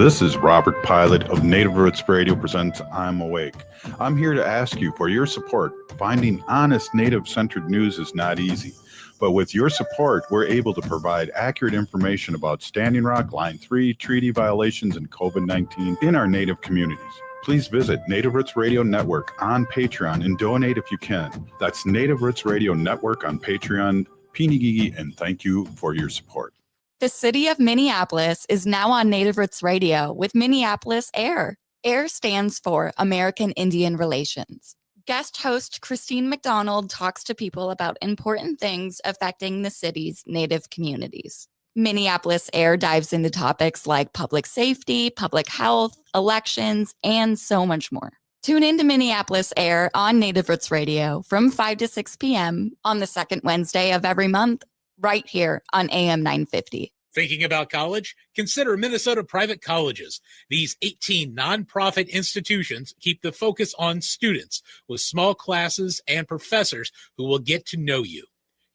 This is Robert Pilot of Native Roots Radio presents I'm Awake. I'm here to ask you for your support. Finding honest Native-centered news is not easy, but with your support, we're able to provide accurate information about Standing Rock, Line 3, treaty violations, and COVID-19 in our Native communities. Please visit Native Roots Radio Network on Patreon and donate if you can. That's Native Roots Radio Network on Patreon. Pinigigi, and thank you for your support. The city of Minneapolis is now on Native Roots Radio with Minneapolis AIR. AIR stands for American Indian Relations. Guest host Christine McDonald talks to people about important things affecting the city's Native communities. Minneapolis AIR dives into topics like public safety, public health, elections, and so much more. Tune in to Minneapolis AIR on Native Roots Radio from 5 to 6 p.m. on the second Wednesday of every month, right here on AM 950. Thinking about college? Consider Minnesota Private Colleges. These 18 nonprofit institutions keep the focus on students with small classes and professors who will get to know you.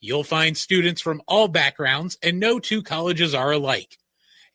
You'll find students from all backgrounds, and no two colleges are alike.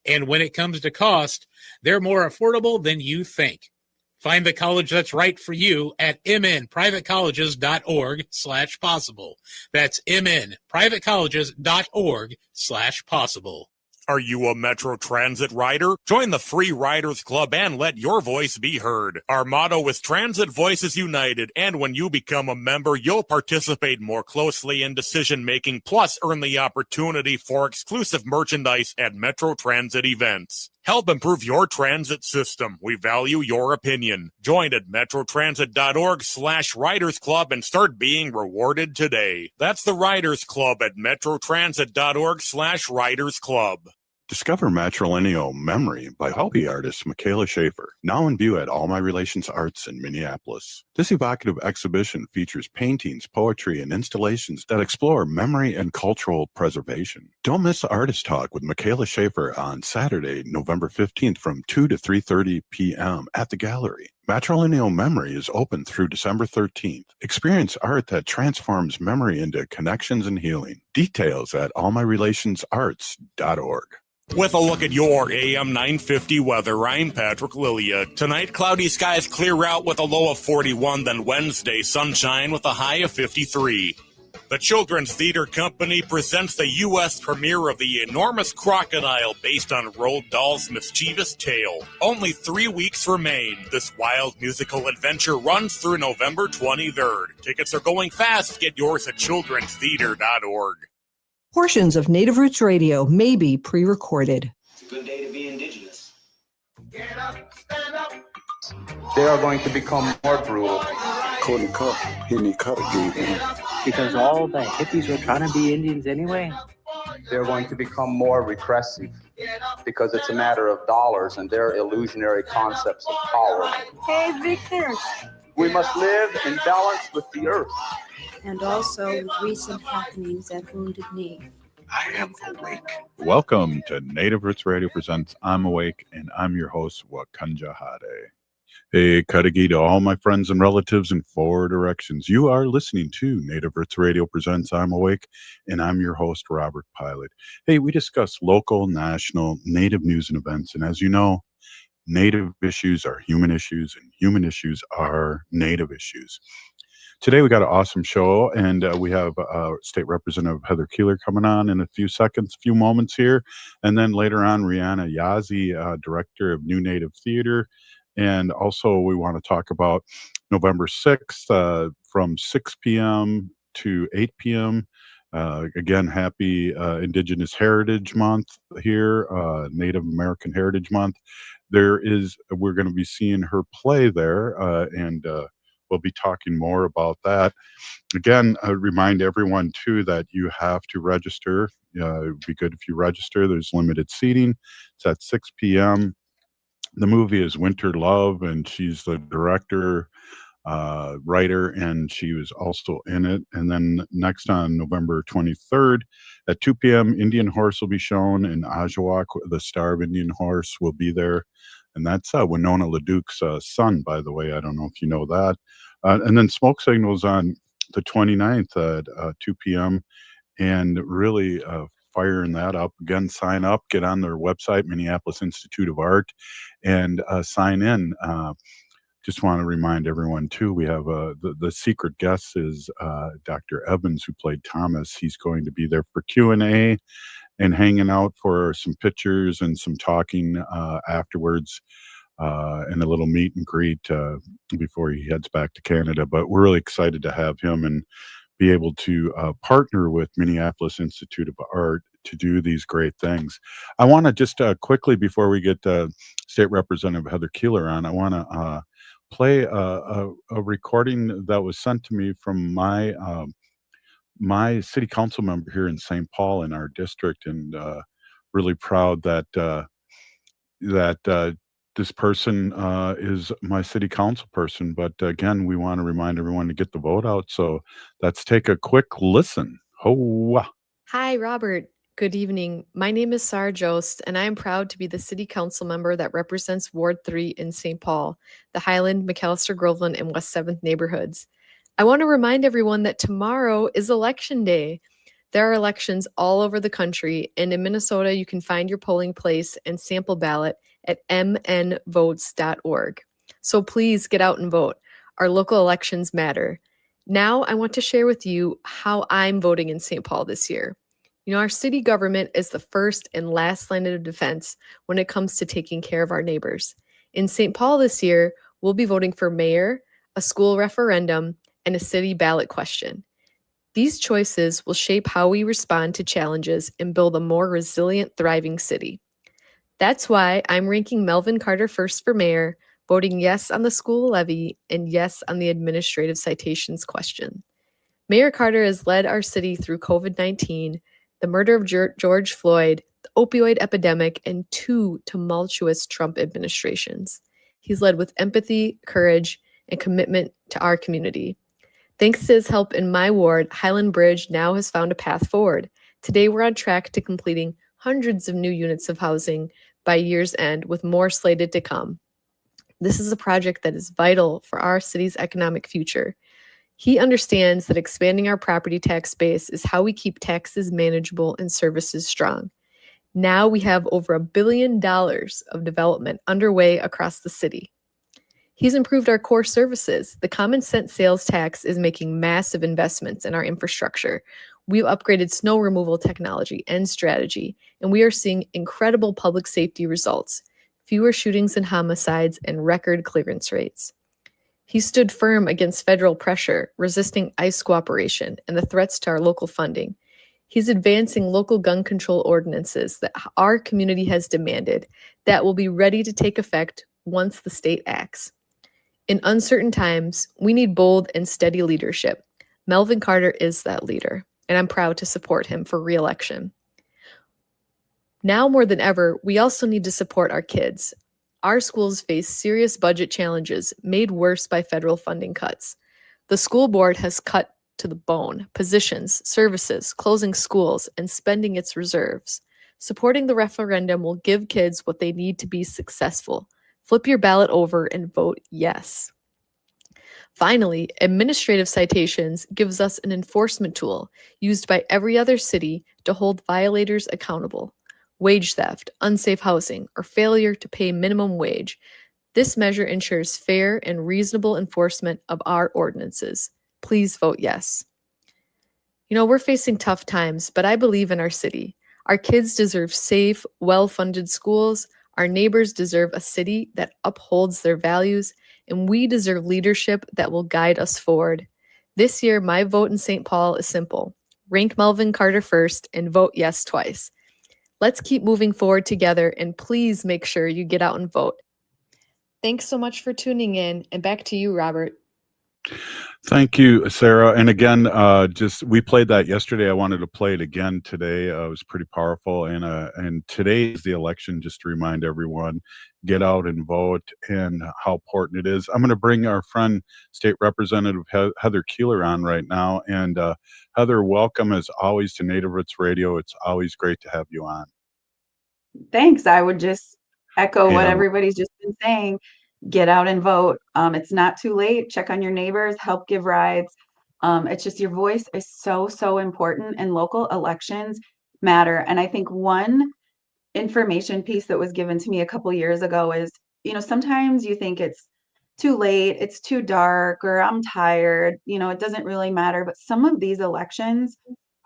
And when it comes to cost, they're more affordable than you think. Find the college that's right for you at mnprivatecolleges.org/possible. That's mnprivatecolleges.org/possible. Are you a Metro Transit rider? Join the free Riders Club and let your voice be heard. Our motto is Transit Voices United, and when you become a member, you'll participate more closely in decision-making, plus earn the opportunity for exclusive merchandise at Metro Transit events. Help improve your transit system. We value your opinion. Join at metrotransit.org/Riders Club and start being rewarded today. That's the Riders Club at metrotransit.org/Riders Club. Discover Matrilineal Memory by hobby artist Michaela Schaefer, now in view at All My Relations Arts in Minneapolis. This evocative exhibition features paintings, poetry, and installations that explore memory and cultural preservation. Don't miss Artist Talk with Michaela Schaefer on Saturday, November 15th from 2 to 3:30 p.m. at the gallery. Matrilineal Memory is open through December 13th. Experience art that transforms memory into connections and healing. Details at allmyrelationsarts.org. With a look at your AM 950 weather, I'm Patrick Lilia. Tonight, cloudy skies clear out with a low of 41, then Wednesday, sunshine with a high of 53. The Children's Theater Company presents the U.S. premiere of The Enormous Crocodile based on Roald Dahl's mischievous tale. Only 3 weeks remain. This wild musical adventure runs through November 23rd. Tickets are going fast. Get yours at childrenstheater.org. Portions of Native Roots Radio may be pre-recorded. It's a good day to be indigenous. Get up, stand up. They are going to become more brutal. Because all the hippies were trying to be Indians anyway. They're going to become more repressive because it's a matter of dollars and their illusionary concepts of power. Hey, Victor. We must live in balance with the earth. And also with recent happenings at Wounded Knee. I am awake. Welcome to Native Roots Radio presents I'm Awake, and I'm your host, Wakanja Hade. Hey, Kadagi to all my friends and relatives in 4 directions. You are listening to Native Roots Radio presents I'm Awake, and I'm your host, Robert Pilot. Hey, we discuss local, national, Native news and events, and as you know, Native issues are human issues, and human issues are Native issues. Today we got an awesome show, and we have State Representative Heather Keeler coming on in a few moments here. And then later on, Rhiana Yazzie, Director of New Native Theater. And also we want to talk about November 6th from 6 p.m. to 8 p.m. Again, happy Indigenous Heritage Month here, Native American Heritage Month. We're going to be seeing her play there, and we'll be talking more about that. Again, I remind everyone, too, that you have to register. It would be good if you register. There's limited seating. It's at 6 p.m. The movie is Winter Love, and she's the director, writer, and she was also in it. And then next on November 23rd at 2 p.m., Indian Horse will be shown, and Ajawak, the Star of Indian Horse, will be there. And that's Winona LaDuke's son, by the way. I don't know if you know that. And then Smoke Signals on the 29th at 2 p.m. And really firing that up. Again, sign up, get on their website, Minneapolis Institute of Art, and sign in. Just want to remind everyone too, we have the secret guest is Dr. Evans, who played Thomas. He's going to be there for Q&A and hanging out for some pictures and some talking afterwards, and a little meet and greet before he heads back to Canada. But we're really excited to have him and be able to partner with Minneapolis Institute of Art to do these great things. I want to just quickly, before we get State Representative Heather Keeler on, I want to play a recording that was sent to me from my city council member here in St. Paul in our district, and really proud that this person is my city council person. But again, we want to remind everyone to get the vote out. So let's take a quick listen. Ho! Hi, Robert. Good evening. My name is Sarah Jost, and I am proud to be the city council member that represents Ward 3 in St. Paul, the Highland, McAllister, Groveland, and West 7th neighborhoods. I want to remind everyone that tomorrow is election day. There are elections all over the country, and in Minnesota, you can find your polling place and sample ballot at mnvotes.org. So please get out and vote. Our local elections matter. Now, I want to share with you how I'm voting in St. Paul this year. You know, our city government is the first and last line of defense when it comes to taking care of our neighbors. In St. Paul this year, we'll be voting for mayor, a school referendum, and a city ballot question. These choices will shape how we respond to challenges and build a more resilient, thriving city. That's why I'm ranking Melvin Carter first for mayor, voting yes on the school levy and yes on the administrative citations question. Mayor Carter has led our city through COVID-19, the murder of George Floyd, the opioid epidemic, and 2 tumultuous Trump administrations. He's led with empathy, courage, and commitment to our community. Thanks to his help in my ward, Highland Bridge now has found a path forward. Today, we're on track to completing hundreds of new units of housing by year's end, with more slated to come. This is a project that is vital for our city's economic future. He understands that expanding our property tax base is how we keep taxes manageable and services strong. Now we have over $1 billion of development underway across the city. He's improved our core services. The common sense sales tax is making massive investments in our infrastructure. We've upgraded snow removal technology and strategy, and we are seeing incredible public safety results, fewer shootings and homicides, and record clearance rates. He stood firm against federal pressure, resisting ICE cooperation and the threats to our local funding. He's advancing local gun control ordinances that our community has demanded that will be ready to take effect once the state acts. In uncertain times, we need bold and steady leadership. Melvin Carter is that leader, and I'm proud to support him for re-election. Now more than ever, we also need to support our kids. Our schools face serious budget challenges made worse by federal funding cuts. The school board has cut to the bone positions, services, closing schools, and spending its reserves. Supporting the referendum will give kids what they need to be successful. Flip your ballot over and vote yes. Finally, administrative citations gives us an enforcement tool used by every other city to hold violators accountable. Wage theft, unsafe housing, or failure to pay minimum wage. This measure ensures fair and reasonable enforcement of our ordinances. Please vote yes. You know, we're facing tough times, but I believe in our city. Our kids deserve safe, well-funded schools. Our neighbors deserve a city that upholds their values, and we deserve leadership that will guide us forward. This year, my vote in St. Paul is simple. Rank Melvin Carter first and vote yes twice. Let's keep moving forward together, and please make sure you get out and vote. Thanks so much for tuning in, and back to you, Robert. Thank you, Sarah. And again, we played that yesterday. I wanted to play it again today. It was pretty powerful. And today is the election, just to remind everyone, get out and vote and how important it is. I'm going to bring our friend, State Representative Heather Keeler on right now. And Heather, welcome as always to Native Roots Radio. It's always great to have you on. Thanks. I would just echo what everybody's just been saying. Get out and vote. It's not too late. Check on your neighbors, help give rides. It's just your voice is so important in local elections. matter. And I think one information piece that was given to me a couple years ago is, sometimes you think it's too late, it's too dark, or I'm tired, it doesn't really matter. But some of these elections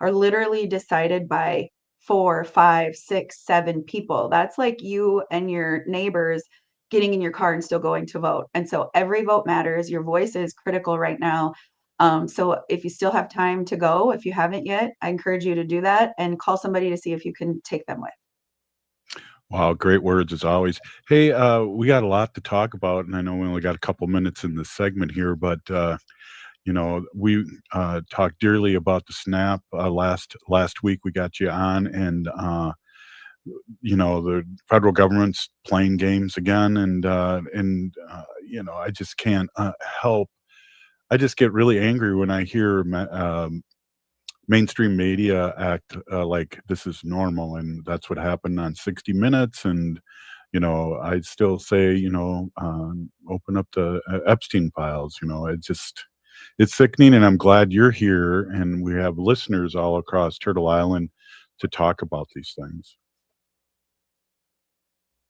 are literally decided by 4, 5, 6, 7 people. That's like you and your neighbors getting in your car and still going to vote. And so every vote matters. Your voice is critical right now. So if you still have time to go, if you haven't yet, I encourage you to do that and call somebody to see if you can take them with. Wow, great words as always. Hey, we got a lot to talk about, and I know we only got a couple minutes in this segment here, but we talked dearly about the SNAP last week. We got you on, and the federal government's playing games again, and I just can't help. I just get really angry when I hear mainstream media act like this is normal, and that's what happened on 60 Minutes. And I'd still say open up the Epstein files. It's sickening, and I'm glad you're here, and we have listeners all across Turtle Island to talk about these things.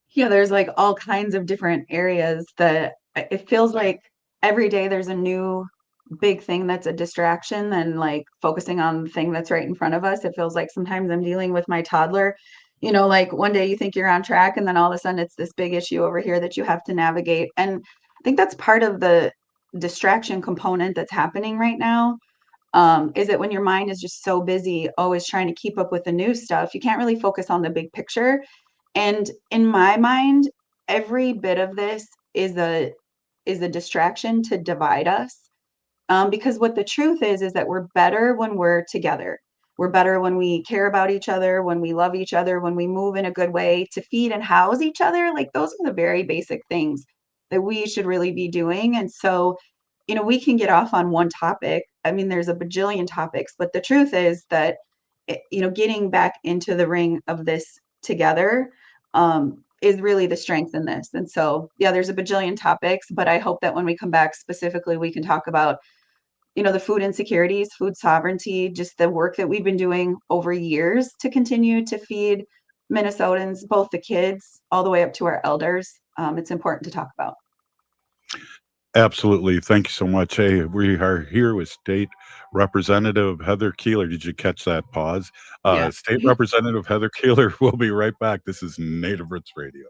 Yeah, there's like all kinds of different areas that it feels like every day there's a new big thing that's a distraction and like focusing on the thing that's right in front of us. It feels like sometimes I'm dealing with my toddler, like one day you think you're on track and then all of a sudden it's this big issue over here that you have to navigate. And I think that's part of the distraction component that's happening right now. Is that when your mind is just so busy, always trying to keep up with the new stuff, you can't really focus on the big picture. And in my mind, every bit of this is a distraction to divide us. Because what the truth is that we're better when we're together. We're better when we care about each other, when we love each other, when we move in a good way to feed and house each other. Like those are the very basic things that we should really be doing. And so, we can get off on one topic. I mean, there's a bajillion topics, but the truth is that, getting back into the ring of this together is really the strength in this. And so, yeah, there's a bajillion topics, but I hope that when we come back specifically, we can talk about, the food insecurities, food sovereignty, just the work that we've been doing over years to continue to feed Minnesotans, both the kids all the way up to our elders. It's important to talk about. Absolutely. Thank you so much. Hey, we are here with State Representative Heather Keeler. Did you catch that pause? Yeah. State Representative Heather Keeler will be right back. This is Native Roots Radio.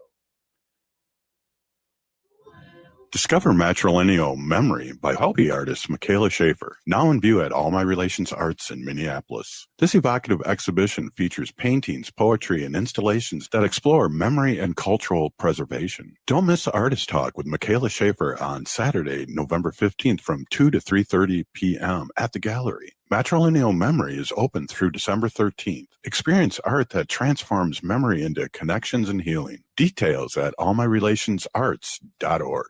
Discover matrilineal memory by Hopi artist Michaela Schaefer, now in view at All My Relations Arts in Minneapolis. This evocative exhibition features paintings, poetry, and installations that explore memory and cultural preservation. Don't miss the Artist Talk with Michaela Schaefer on Saturday, November 15th from 2 to 3:30 p.m. at the gallery. Matrilineal Memory is open through December 13th. Experience art that transforms memory into connections and healing. Details at allmyrelationsarts.org.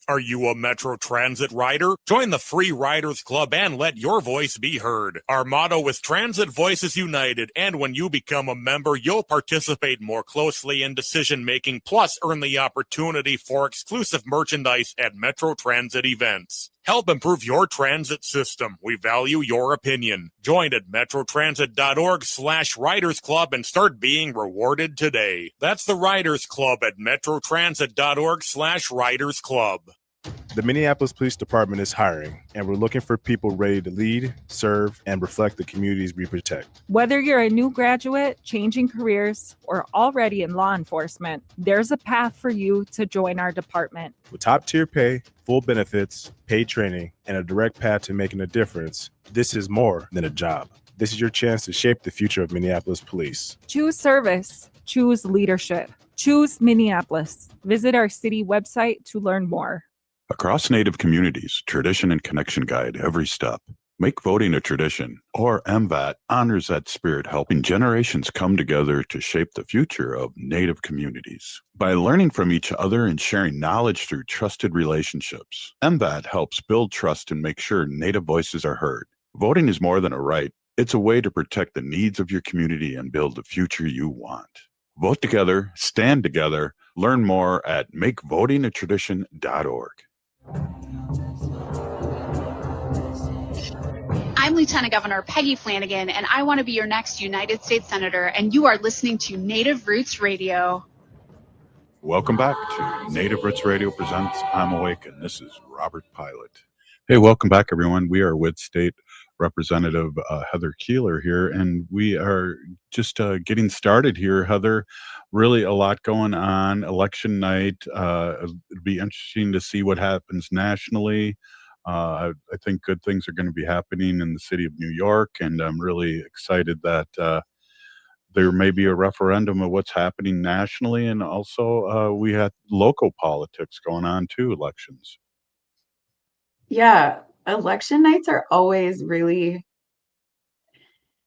Are you a Metro Transit rider? Join the free Riders Club and let your voice be heard. Our motto is Transit Voices United, and when you become a member, you'll participate more closely in decision-making, plus earn the opportunity for exclusive merchandise at Metro Transit events. Help improve your transit system. We value your opinion. Join at metrotransit.org/Riders Club and start being rewarded today. That's the Riders Club at metrotransit.org/Riders Club. The Minneapolis Police Department is hiring, and we're looking for people ready to lead, serve, and reflect the communities we protect. Whether you're a new graduate, changing careers, or already in law enforcement, there's a path for you to join our department. With top-tier pay, full benefits, paid training, and a direct path to making a difference, this is more than a job. This is your chance to shape the future of Minneapolis Police. Choose service. Choose leadership. Choose Minneapolis. Visit our city website to learn more. Across Native communities, Tradition and Connection guide every step. Make voting a tradition, or MVAT honors that spirit, helping generations come together to shape the future of Native communities. By learning from each other and sharing knowledge through trusted relationships, MVAT helps build trust and make sure Native voices are heard. Voting is more than a right. It's a way to protect the needs of your community and build the future you want. Vote together, stand together, learn more at makevotingatradition.org. I'm I'm Lieutenant Governor Peggy Flanagan, and I want to be your next United States Senator, and you are listening to Native Roots Radio. Welcome back to Native Roots Radio presents I'm Awake, and this is Robert Pilot. Hey, welcome back, everyone. We are with State Representative Heather Keeler here, and we are just getting started here. Heather, really a lot going on. Election night. It'll be interesting to see what happens nationally. I think good things are going to be happening in the city of New York, and I'm really excited that there may be a referendum of what's happening nationally, and also we had local politics going on too, elections. Yeah, election nights are always really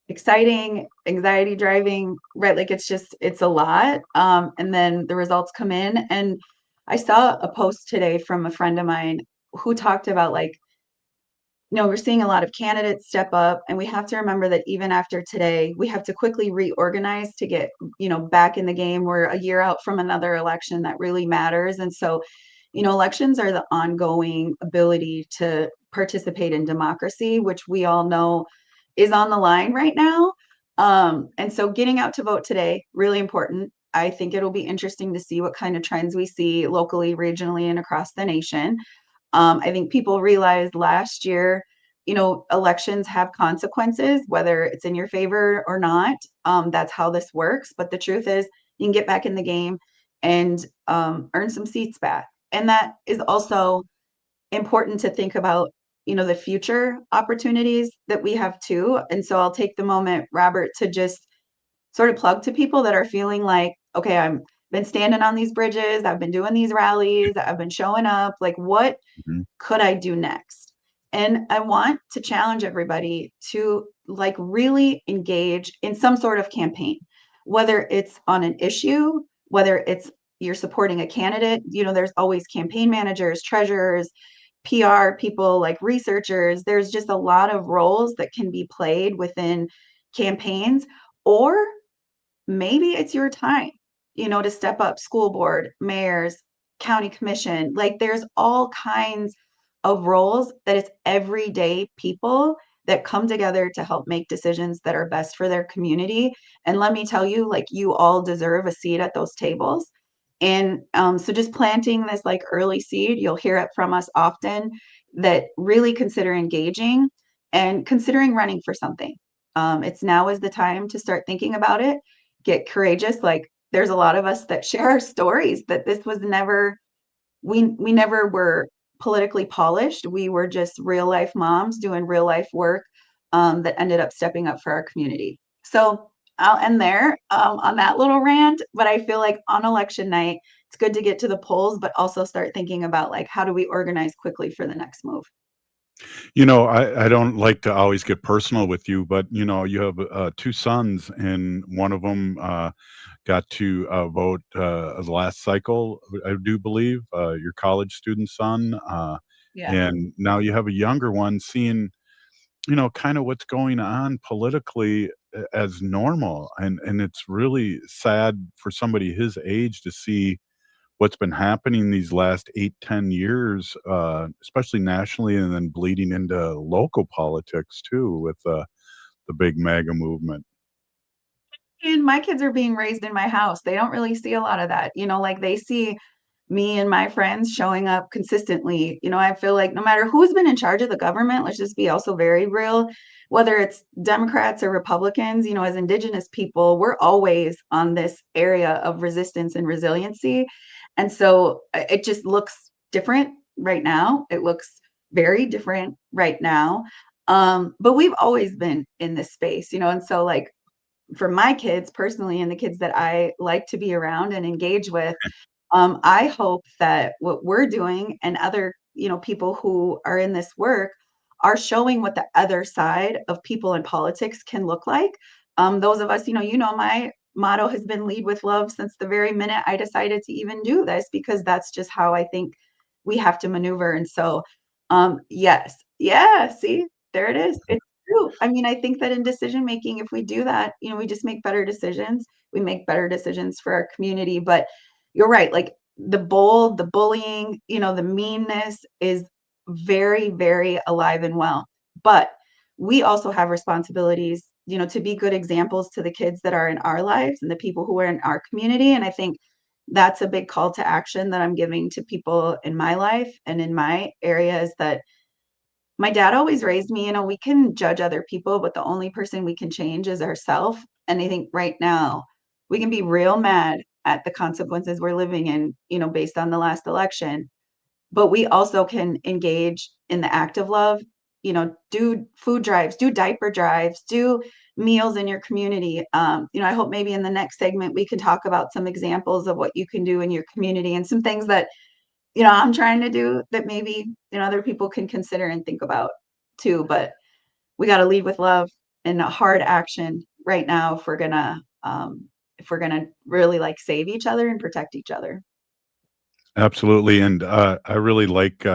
exciting, anxiety driving, right? Like it's a lot. And then the results come in. And I saw a post today from a friend of mine who talked about like, we're seeing a lot of candidates step up, and we have to remember that even after today, we have to quickly reorganize to get, back in the game. We're a year out from another election that really matters. And so, elections are the ongoing ability to participate in democracy, which we all know is on the line right now. And so getting out to vote today, really important. I think it'll be interesting to see what kind of trends we see locally, regionally, and across the nation. I think people realized last year, elections have consequences, whether it's in your favor or not. That's how this works. But the truth is, you can get back in the game and earn some seats back. And that is also important to think about, the future opportunities that we have too. And so I'll take the moment, Robert, to just sort of plug to people that are feeling like, okay, I've been standing on these bridges, I've been doing these rallies, I've been showing up, like what could I do next? And I want to challenge everybody to like really engage in some sort of campaign, whether it's on an issue, whether it's you're supporting a candidate, there's always campaign managers, treasurers, PR people, like researchers. There's just a lot of roles that can be played within campaigns, or maybe it's your time, to step up. School board, mayors, county commission, like there's all kinds of roles that it's everyday people that come together to help make decisions that are best for their community. And let me tell you, like you all deserve a seat at those tables. And so just planting this like early seed, you'll hear it from us often, that really consider engaging and considering running for something. It's now is the time to start thinking about it. Get courageous. Like there's a lot of us that share our stories that this was never, we never were politically polished. We were just real life moms doing real life work that ended up stepping up for our community. So I'll end there on that little rant, but I feel like on election night, it's good to get to the polls, but also start thinking about like, how do we organize quickly for the next move? I don't like to always get personal with you, but you have two sons, and one of them got to vote the last cycle, I do believe, your college student son. Yeah. And now you have a younger one seeing, kind of what's going on politically as normal. And it's really sad for somebody his age to see what's been happening these last 8-10 years, especially nationally, and then bleeding into local politics too with the big MAGA movement. And my kids are being raised in my house. They don't really see a lot of that, like they see me and my friends showing up consistently. I feel like no matter who's been in charge of the government, let's just be also very real, whether it's Democrats or Republicans, as Indigenous people, we're always on this area of resistance and resiliency. And so it just looks different right now. It looks very different right now. But we've always been in this space, and so like for my kids personally, and the kids that I like to be around and engage with, I hope that what we're doing and other, people who are in this work are showing what the other side of people in politics can look like. Those of us, my motto has been lead with love since the very minute I decided to even do this, because that's just how I think we have to maneuver. And so, yes, yeah, see, there it is. It's true. I mean, I think that in decision making, if we do that, we just make better decisions. We make better decisions for our community. But you're right, like the bullying, the meanness is very, very alive and well. But we also have responsibilities, to be good examples to the kids that are in our lives and the people who are in our community. And I think that's a big call to action that I'm giving to people in my life and in my area, is that my dad always raised me, we can judge other people, but the only person we can change is ourselves. And I think right now we can be real mad at the consequences we're living in, based on the last election. But we also can engage in the act of love, do food drives, do diaper drives, do meals in your community. I hope maybe in the next segment we can talk about some examples of what you can do in your community and some things that I'm trying to do that maybe other people can consider and think about too. But we got to lead with love and a hard action right now if we're gonna really like save each other and protect each other. Absolutely. And I really like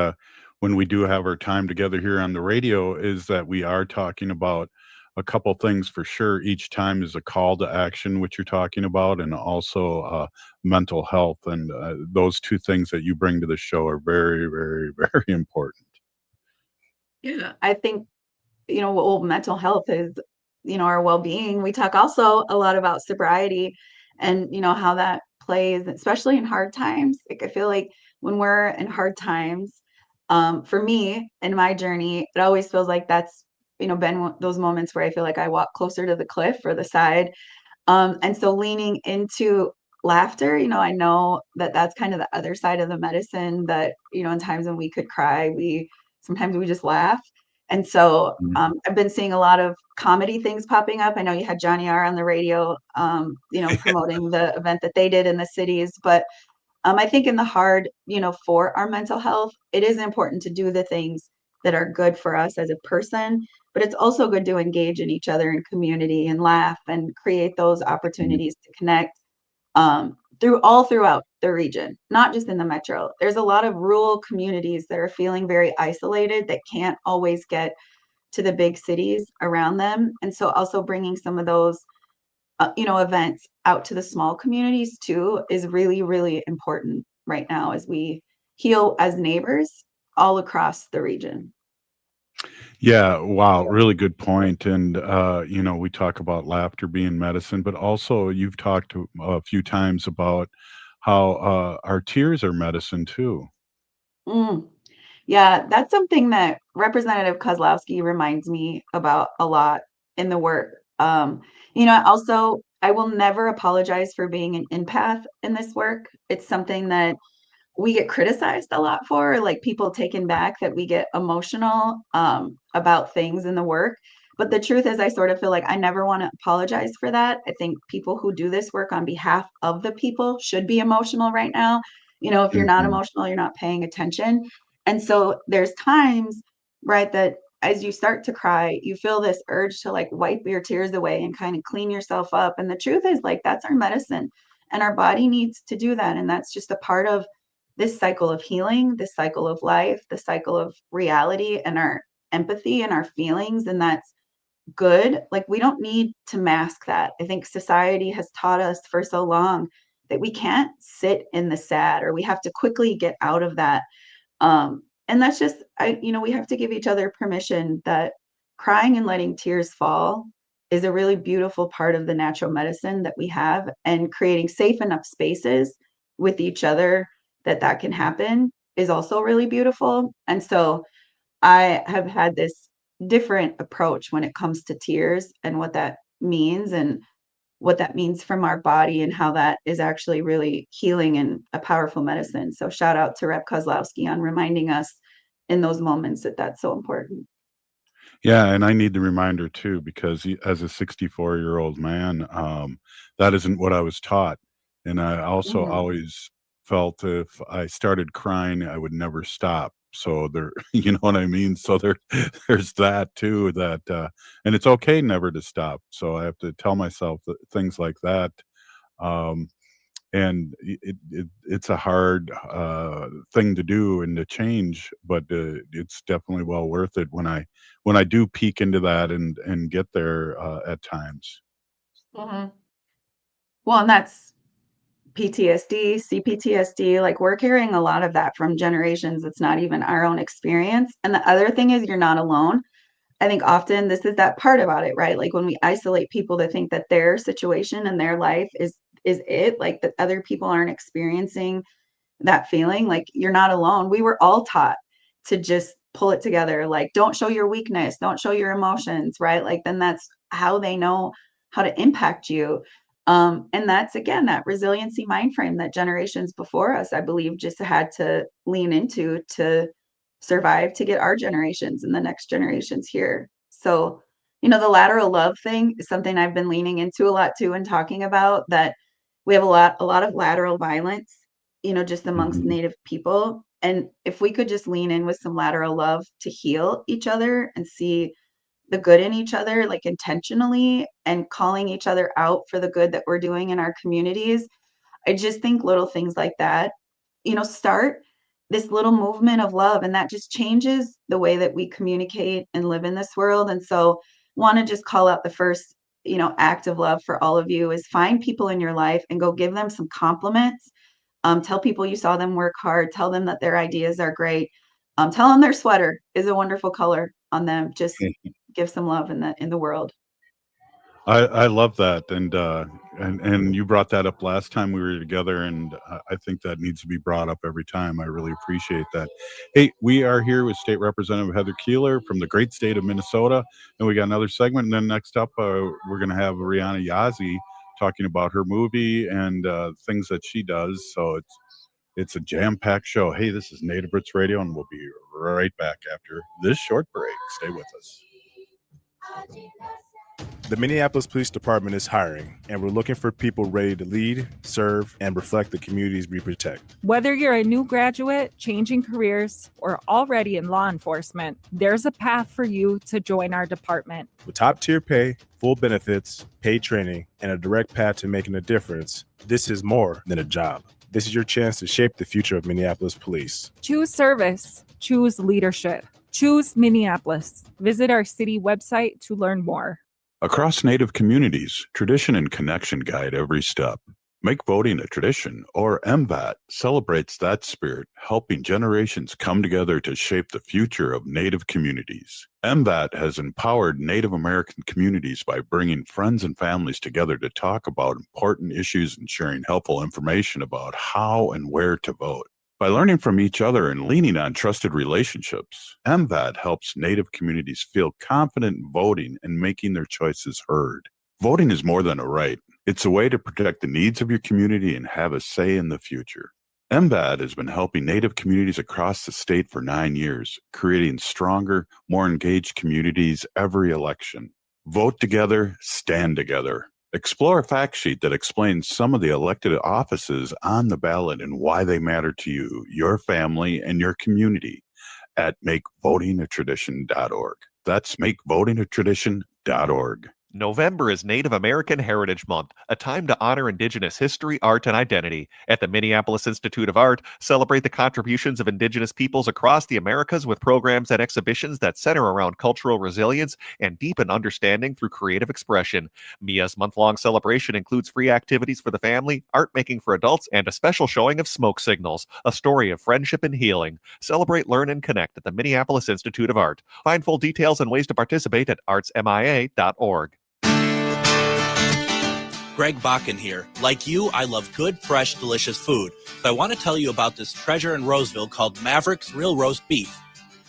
when we do have our time together here on the radio, is that we are talking about a couple things for sure. Each time is a call to action, which you're talking about, and also mental health. And those two things that you bring to the show are very, very, very important. Yeah, I think, mental health is, our well-being. We talk also a lot about sobriety and, how that plays, especially in hard times. Like, I feel like when we're in hard times, for me in my journey, it always feels like that's, been those moments where I feel like I walk closer to the cliff or the side. And so leaning into laughter, I know that that's kind of the other side of the medicine, that, in times when we could cry, sometimes we just laugh. And so I've been seeing a lot of comedy things popping up. I know you had Johnny R on the radio, promoting the event that they did in the cities. But I think in the hard, for our mental health, it is important to do the things that are good for us as a person, but it's also good to engage in each other in community and laugh and create those opportunities to connect throughout the region, not just in the metro. There's a lot of rural communities that are feeling very isolated, that can't always get to the big cities around them. And so also bringing some of those, events out to the small communities too is really, really important right now as we heal as neighbors all across the region. Yeah, wow, really good point. And we talk about laughter being medicine, but also you've talked a few times about how our tears are medicine too. Mm. Yeah, that's something that Representative Kozlowski reminds me about a lot in the work. Also, I will never apologize for being an empath in this work. It's something that we get criticized a lot for, like people taken back that we get emotional about things in the work. But the truth is, I sort of feel like I never want to apologize for that. I think people who do this work on behalf of the people should be emotional right now. If you're not Mhm. emotional, you're not paying attention. And so there's times, right, that as you start to cry, you feel this urge to like wipe your tears away and kind of clean yourself up. And the truth is, like, that's our medicine, and our body needs to do that. And that's just a part of this cycle of healing, this cycle of life, the cycle of reality and our empathy and our feelings. And that's good. Like, we don't need to mask that. I think society has taught us for so long that we can't sit in the sad, or we have to quickly get out of that. And that's just, we have to give each other permission that crying and letting tears fall is a really beautiful part of the natural medicine that we have, and creating safe enough spaces with each other that can happen is also really beautiful. And so I have had this different approach when it comes to tears and what that means, and what that means from our body, and how that is actually really healing and a powerful medicine. So shout out to Rep Kozlowski on reminding us in those moments that that's so important. Yeah, and I need the reminder too, because as a 64-year-old man, that isn't what I was taught. And I also Mhm. always felt if I started crying, I would never stop. So there, you know what I mean? So there's that too, and it's okay never to stop. So I have to tell myself that things like that. Um, and it's a hard thing to do and to change, but it's definitely well worth it when I do peek into that and get there at times. Mhm. Well, and that's PTSD, CPTSD, like we're carrying a lot of that from generations. It's not even our own experience. And the other thing is, you're not alone. I think often this is that part about it, right? Like when we isolate people to think that their situation and their life is it, like that other people aren't experiencing that feeling, like you're not alone. We were all taught to just pull it together, like don't show your weakness, don't show your emotions, right? Like then that's how they know how to impact you. And that's again that resiliency mind frame that generations before us, I believe, just had to lean into to survive, to get our generations and the next generations here. So, the lateral love thing is something I've been leaning into a lot too and talking about, that we have a lot of lateral violence, just amongst Native people. And if we could just lean in with some lateral love to heal each other and see the good in each other, like intentionally, and calling each other out for the good that we're doing in our communities. I just think little things like that, start this little movement of love, and that just changes the way that we communicate and live in this world. And so want to just call out the first, act of love for all of you is find people in your life and go give them some compliments. Tell people you saw them work hard. Tell them that their ideas are great. Tell them their sweater is a wonderful color on them. Just give some love in the world. I love that, and you brought that up last time we were together, and I think that needs to be brought up every time. I really appreciate that. Hey, we are here with State Representative Heather Keeler from the great state of Minnesota, and we got another segment. And then next up, we're going to have Rhiana Yazzie talking about her movie and things that she does. So it's a jam-packed show. Hey, this is Native Roots Radio, and we'll be right back after this short break. Stay with us. The Minneapolis Police Department is hiring, and we're looking for people ready to lead, serve, and reflect the communities we protect. Whether you're a new graduate, changing careers, or already in law enforcement, there's a path for you to join our department. With top-tier pay, full benefits, paid training, and a direct path to making a difference, this is more than a job. This is your chance to shape the future of Minneapolis police. Choose service. Choose leadership. Choose Minneapolis. Visit our city website to learn more. Across Native communities, tradition and connection guide every step. Make voting a tradition, or MVAT celebrates that spirit, helping generations come together to shape the future of Native communities. MVAT has empowered Native American communities by bringing friends and families together to talk about important issues and sharing helpful information about how and where to vote. By learning from each other and leaning on trusted relationships, MVAT helps Native communities feel confident in voting and making their choices heard. Voting is more than a right. It's a way to protect the needs of your community and have a say in the future. MVAT has been helping Native communities across the state for 9 years, creating stronger, more engaged communities every election. Vote together, stand together. Explore a fact sheet that explains some of the elected offices on the ballot and why they matter to you, your family, and your community at makevotingatradition.org. That's makevotingatradition.org. November is Native American Heritage Month, a time to honor Indigenous history, art, and identity. At the Minneapolis Institute of Art, celebrate the contributions of Indigenous peoples across the Americas with programs and exhibitions that center around cultural resilience and deepen understanding through creative expression. MIA's month-long celebration includes free activities for the family, art making for adults, and a special showing of Smoke Signals, a story of friendship and healing. Celebrate, learn, and connect at the Minneapolis Institute of Art. Find full details and ways to participate at artsmia.org. Greg Bakken here. Like you, I love good, fresh, delicious food. So I want to tell you about this treasure in Roseville called Maverick's Real Roast Beef.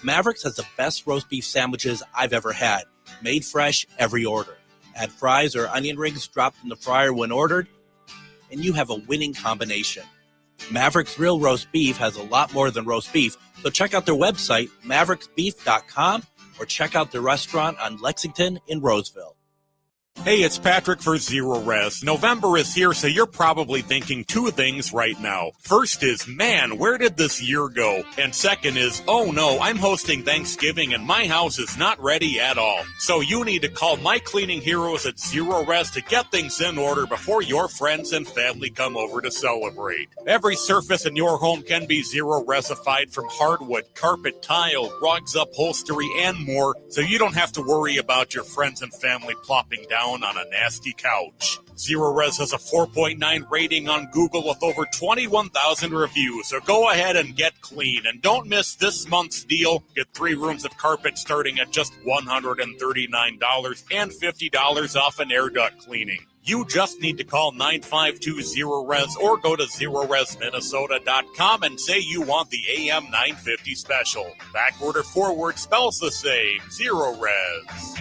Maverick's has the best roast beef sandwiches I've ever had. Made fresh, every order. Add fries or onion rings dropped in the fryer when ordered, and you have a winning combination. Maverick's Real Roast Beef has a lot more than roast beef, so check out their website, mavericksbeef.com, or check out their restaurant on Lexington in Roseville. Hey, it's Patrick for Zero Res. November is here, so you're probably thinking two things right now. First is, man, where did this year go? And second is, oh no, I'm hosting Thanksgiving and my house is not ready at all. So you need to call my cleaning heroes at Zero Res to get things in order before your friends and family come over to celebrate. Every surface in your home can be Zero Resified, from hardwood, carpet, tile, rugs, upholstery, and more, so you don't have to worry about your friends and family plopping down down on a nasty couch. Zero Res has a 4.9 rating on Google with over 21,000 reviews, so go ahead and get clean. And don't miss this month's deal. Get 3 rooms of carpet starting at just $139 and $50 off an air duct cleaning. You just need to call 952-0RES or go to zeroresminnesota.com and say you want the AM 950 special. Backward or forward spells the same. Zero Res.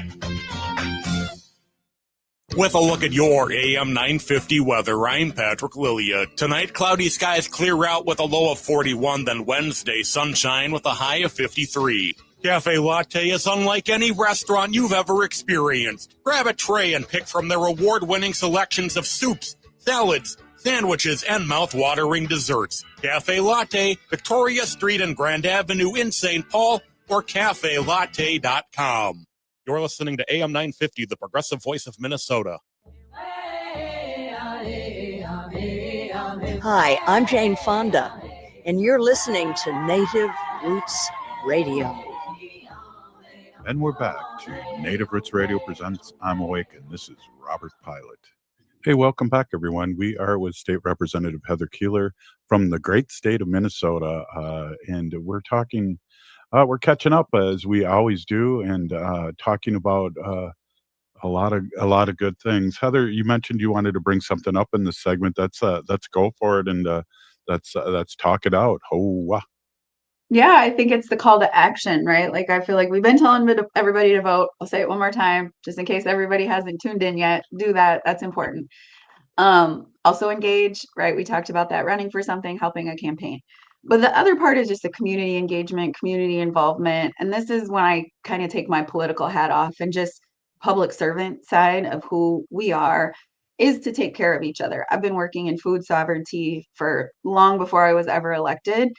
With a look at your AM 950 weather, I'm Patrick Lilia. Tonight, cloudy skies clear out with a low of 41, then Wednesday, sunshine with a high of 53. Cafe Latte is unlike any restaurant you've ever experienced. Grab a tray and pick from their award-winning selections of soups, salads, sandwiches, and mouth-watering desserts. Cafe Latte, Victoria Street and Grand Avenue in St. Paul, or cafelatte.com. You're listening to AM 950, the progressive voice of Minnesota. Hi, I'm Jane Fonda, and you're listening to Native Roots Radio. And we're back to Native Roots Radio presents I'm Awake, and this is Robert Pilot. Hey, welcome back, everyone. We are with State Representative Heather Keeler from the great state of Minnesota, and we're talking. We're catching up as we always do, and talking about a lot of good things. Heather, you mentioned you wanted to bring something up in this segment. Let's go for it, and let's talk it out. Yeah, I think it's the call to action, right? Like, I feel like we've been telling everybody to vote. I'll say it one more time, just in case everybody hasn't tuned in yet. Do that. That's important. Also engage, right? We talked about that, running for something, helping a campaign. But the other part is just the community engagement, community involvement. And this is when I kind of take my political hat off and just public servant side of who we are is to take care of each other. I've been working in food sovereignty for long before I was ever elected.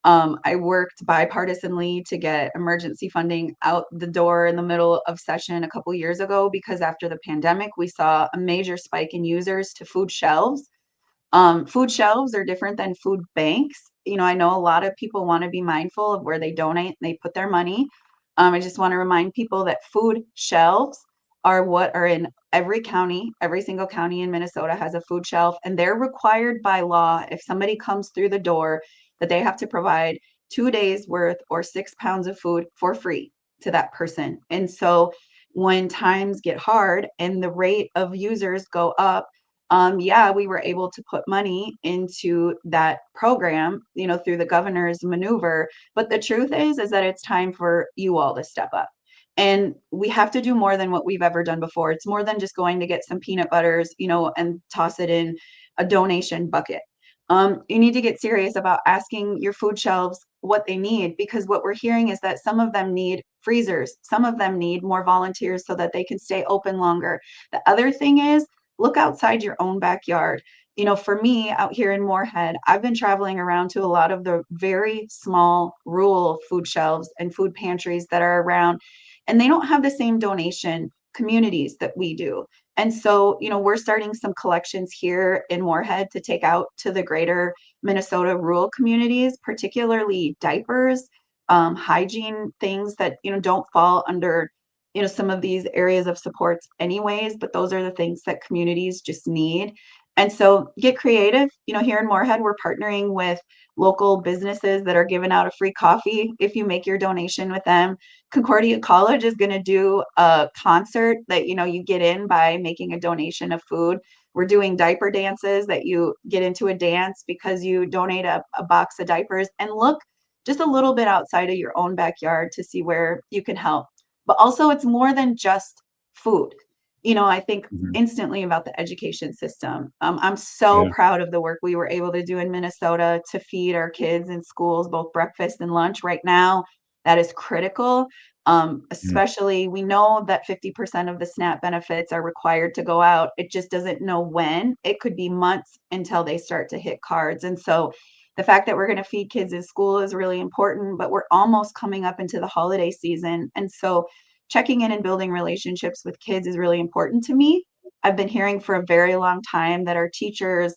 I worked bipartisanly to get emergency funding out the door in the middle of session a couple years ago, because after the pandemic, we saw a major spike in users to food shelves. Food shelves are different than food banks. You know, I know a lot of people want to be mindful of where they donate and they put their money. I just want to remind people that food shelves are what are in every county. Every single county in Minnesota has a food shelf, and they're required by law, if somebody comes through the door, that they have to provide 2 days worth or 6 pounds of food for free to that person. And so when times get hard and the rate of users go up, we were able to put money into that program, you know, through the governor's maneuver. But the truth is that it's time for you all to step up. And we have to do more than what we've ever done before. It's more than just going to get some peanut butters, you know, and toss it in a donation bucket. You need to get serious about asking your food shelves what they need, because what we're hearing is that some of them need freezers. Some of them need more volunteers so that they can stay open longer. The other thing is, look outside your own backyard. You know, for me out here in Moorhead, I've been traveling around to a lot of the very small rural food shelves and food pantries that are around, and they don't have the same donation communities that we do. And so, you know, we're starting some collections here in Moorhead to take out to the greater Minnesota rural communities, particularly diapers, hygiene things that, you know, don't fall under, you know, some of these areas of supports anyways, but those are the things that communities just need. And so get creative. You know, here in Moorhead, we're partnering with local businesses that are giving out a free coffee if you make your donation with them. Concordia College is going to do a concert that, you know, you get in by making a donation of food. We're doing diaper dances that you get into a dance because you donate a box of diapers. And look just a little bit outside of your own backyard to see where you can help. But also, it's more than just food. You know, I think instantly about the education system. I'm so proud of the work we were able to do in Minnesota to feed our kids in schools, both breakfast and lunch. Right now, that is critical. Especially, we know that 50% of the SNAP benefits are required to go out. It just doesn't know when. It could be months until they start to hit cards. And so the fact that we're going to feed kids in school is really important, but we're almost coming up into the holiday season. And so checking in and building relationships with kids is really important to me. I've been hearing for a very long time that our teachers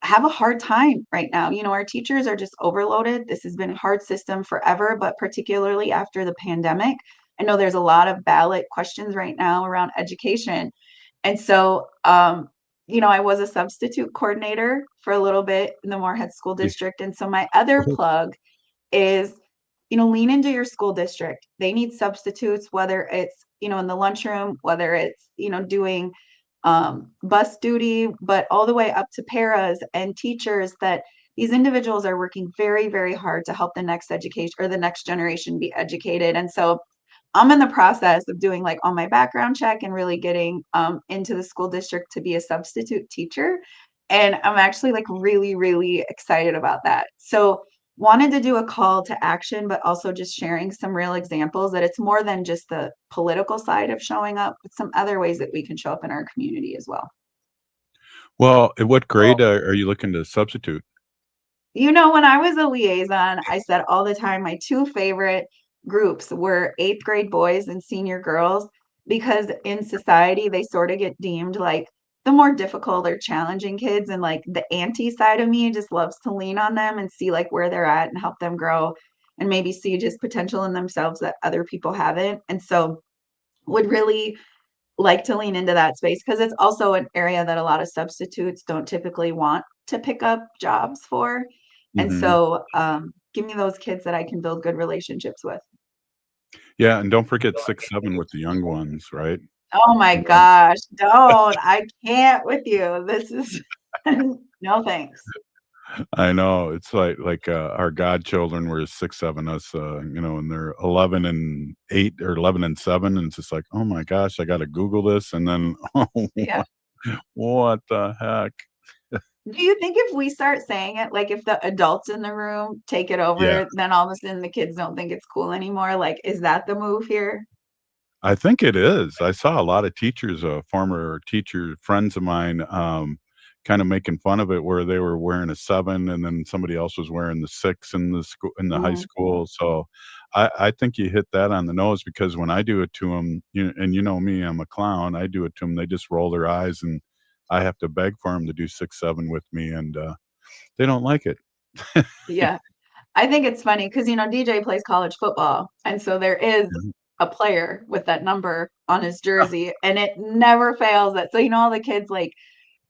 have a hard time right now. You know, our teachers are just overloaded. This has been a hard system forever, but particularly after the pandemic. I know there's a lot of ballot questions right now around education. And so, I was a substitute coordinator for a little bit in the Moorhead School District. And so my other plug is, lean into your school district. They need substitutes, whether it's, in the lunchroom, whether it's, doing bus duty, but all the way up to paras and teachers, that these individuals are working very, very hard to help the next education or the next generation be educated. And so I'm in the process of doing like all my background check and really getting into the school district to be a substitute teacher. And I'm actually like really, really excited about that. So wanted to do a call to action, but also just sharing some real examples that it's more than just the political side of showing up, but some other ways that we can show up in our community as well. Well, at what grade are you looking to substitute? When I was a liaison, I said all the time, my two favorite groups were 8th grade boys and senior girls, because in society, they sort of get deemed like the more difficult or challenging kids. And like the anti side of me just loves to lean on them and see like where they're at and help them grow and maybe see just potential in themselves that other people haven't. And so would really like to lean into that space, because it's also an area that a lot of substitutes don't typically want to pick up jobs for. And Mhm. so give me those kids that I can build good relationships with. Yeah, and don't forget 6, 7 with the young ones, right? Oh my You know? gosh, don't. I can't with you. This is no thanks. I know. It's like, our godchildren were 6, 7, us, and they're 11 and 8 or 11 and 7, and it's just like, "Oh my gosh, I gotta Google this," and then, "Oh, Yeah. what the heck?" Do you think if we start saying it, like if the adults in the room take it Yeah. over, then all of a sudden the kids don't think it's cool anymore? Like, is that the move here? I think it is. I saw a lot of teachers, former teacher friends of mine, kinda making fun of it, where they were wearing a 7 and then somebody else was wearing the 6 in the high Mhm. school. So I think you hit that on the nose, because when I do it to them, and you know me, I'm a clown, I do it to them, they just roll their eyes, and I have to beg for them to do 6, 7 with me, and, they don't like it. Yeah. I think it's funny because, DJ plays college football. And so there is Mhm. a player with that number on his jersey, and it never fails that. So, all the kids like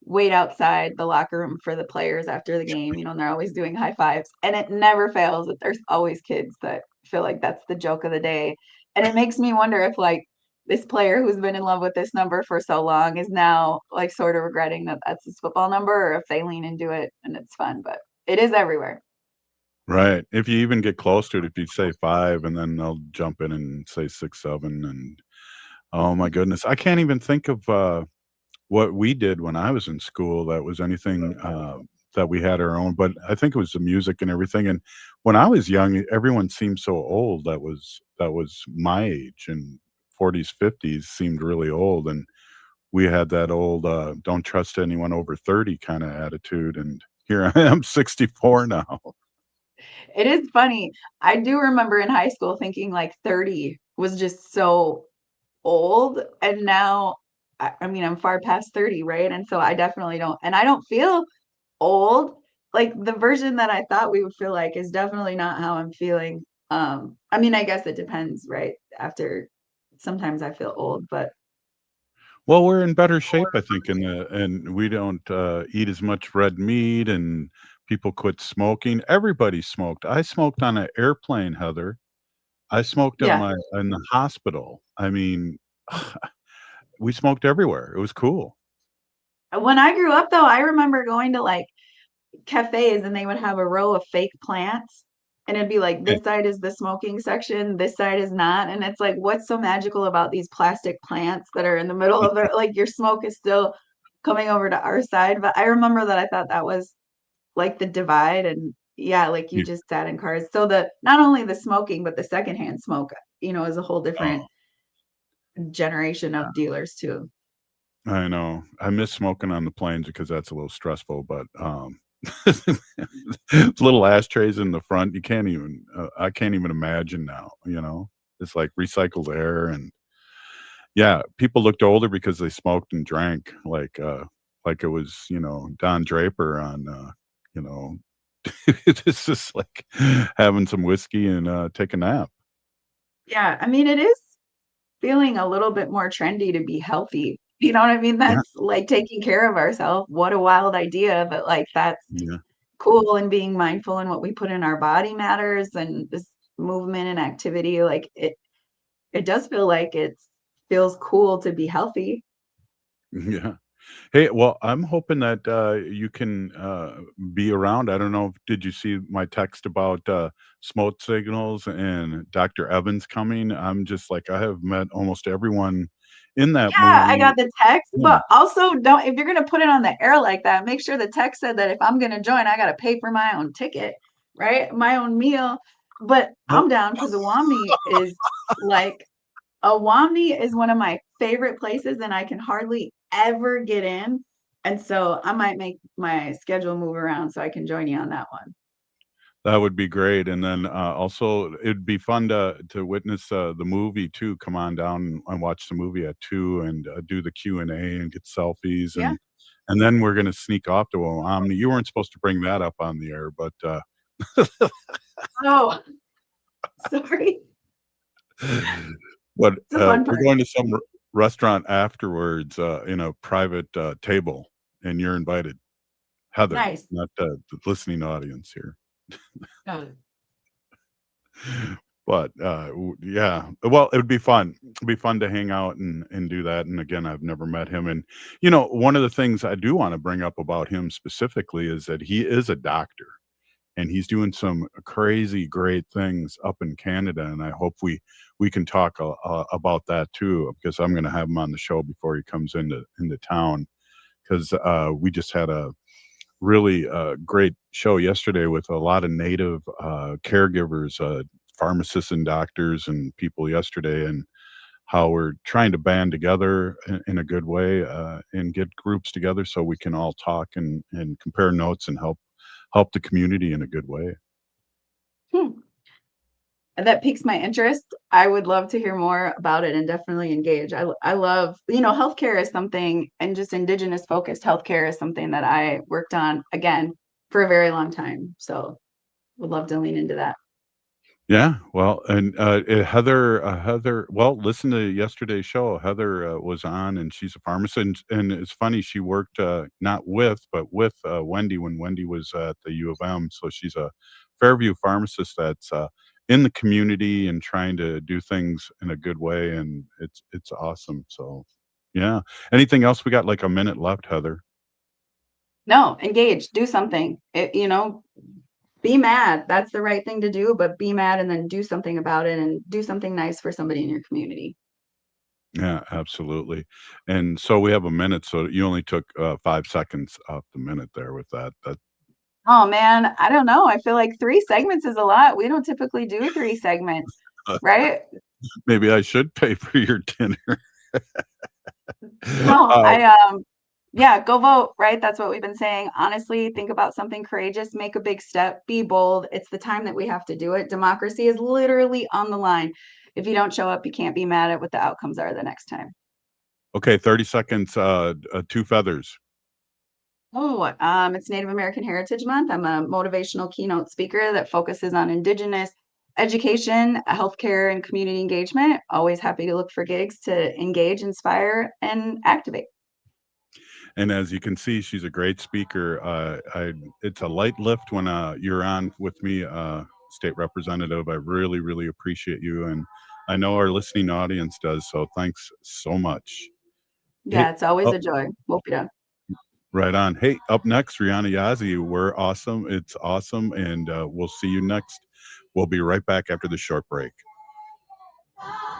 wait outside the locker room for the players after the game, and they're always doing high fives. And it never fails that there's always kids that feel like that's the joke of the day. And it makes me wonder if like this player who's been in love with this number for so long is now like sort of regretting that that's his football number, or if they lean into it and it's fun, but it is everywhere. Right. If you even get close to it, if you say 5, and then they'll jump in and say 6, 7, and oh my goodness. I can't even think of, what we did when I was in school that was anything, that we had our own, but I think it was the music and everything. And when I was young, everyone seemed so old that was my age, and 40s, 50s seemed really old, and we had that old, "Don't trust anyone over 30" kinda attitude, and here I am, 64 now. It is funny. I do remember in high school thinking like 30 was just so old. And now, I mean, I'm far past 30, right? And so I definitely don't, and I don't feel old. Like the version that I thought we would feel like is definitely not how I'm feeling. I mean, I guess it depends, right? After sometimes I feel old, but Well, we're in better shape, I think, and we don't, eat as much red meat, and people quit smoking. Everybody smoked. I smoked on an airplane, Heather. I smoked yeah. in the hospital. I mean, we smoked everywhere. It was cool. When I grew up though, I remember going to like cafes and they would have a row of fake plants, and it'd be like Eh, this side is the smoking section, this side is not. And it's like, what's so magical about these plastic plants that are in the middle of it? Like your smoke is still coming over to our side. But I remember that I thought that was like the divide. And yeah, like you yeah. just sat in cars. So the not only the smoking, but the secondhand smoke, is a whole different Oh, generation of dealers too. I know. I miss smoking on the planes because that's a little stressful, but, little ashtrays in the front, I can't even imagine now, you know? It's like recycled air, and yeah, people looked older because they smoked and drank like it was, Don Draper on, you know, it's just like having some whiskey and, take a nap. Yeah, I mean, it is feeling a little bit more trendy to be healthy. You know what I mean? That's like taking care of ourselves. What a wild idea, but like that's Yeah. cool, and being mindful in what we put in our body matters, and this movement and activity, like it does feel like it feels cool to be healthy. Yeah. Hey, well, I'm hoping that you can be around. I don't know. Did you see my text about smoke signals and Dr. Evans coming? I'm just like, I have met almost everyone in that Yeah, I movie. got the text, Yeah. but also don't, if you're gonna put it on the air like that, make sure the text said that if I'm gonna join, I gotta pay for my own ticket, right? My own meal. But Nope. I'm down because Awamni is one of my favorite places, and I can hardly ever get in. And so I might make my schedule move around so I can join you on that one. That would be great, and then, also, it'd be fun to witness, the movie too. Come on down and watch the movie at 2 and, do the Q&A and get selfies, Yeah. and then we're gonna sneak off to Omni. You weren't supposed to bring that up on the air, but, Oh, sorry. but, It's the fun we're part. going to some restaurant afterwards, in a private, table, and you're invited. Heather, Nice. not the listening audience here. Got it. But, yeah. Well, it would be fun. It'd be fun to hang out and do that, and again, I've never met him, and, one of the things I do wanna bring up about him specifically is that he is a doctor, and he's doing some crazy great things up in Canada, and I hope we can talk about that too, because I'm gonna have him on the show before he comes into town, 'cause, we just had a really great show yesterday with a lot of native caregivers, pharmacists and doctors and people yesterday, and how we're trying to band together in a good way and get groups together so we can all talk and compare notes and help the community in a good way. Hmm. And that piques my interest. I would love to hear more about it and definitely engage. I love, healthcare is something, and just Indigenous focused healthcare is something that I worked on again for a very long time. So would love to lean into that. Yeah, well, and Heather, well, listen to yesterday's show. Heather was on, and she's a pharmacist, and it's funny. She worked not with, but with Wendy when Wendy was at the U of M. So she's a Fairview pharmacist that's in the community and trying to do things in a good way, and it's awesome. So, yeah. Anything else? We got like a minute left, Heather. No, engage, do something. Be mad. That's the right thing to do, but be mad and then do something about it, and do something nice for somebody in your community. Yeah, absolutely. And so we have a minute, so you only took 5 seconds off the minute there with that. Oh man, I don't know. I feel like 3 segments is a lot. We don't typically do 3 segments, right? Maybe I should pay for your dinner. No, Uh, yeah, go vote, right? That's what we've been saying. Honestly, think about something courageous, make a big step, be bold. It's the time that we have to do it. Democracy is literally on the line. If you don't show up, you can't be mad at what the outcomes are the next time. okay, 30 seconds, 2 feathers. Oh, it's Native American Heritage Month. I'm a motivational keynote speaker that focuses on Indigenous education, healthcare, and community engagement. Always happy to look for gigs to engage, inspire, and activate. And as you can see, she's a great speaker. It's a light lift when you're on with me, State Representative. I really, really appreciate you, and I know our listening audience does. So thanks so much. Yeah, Hey, it's always oh, a joy. We'll be done. right on. Hey, up next, Rhiana Yazzie. We're awesome. It's awesome, and we'll see you next. We'll be right back after the short break.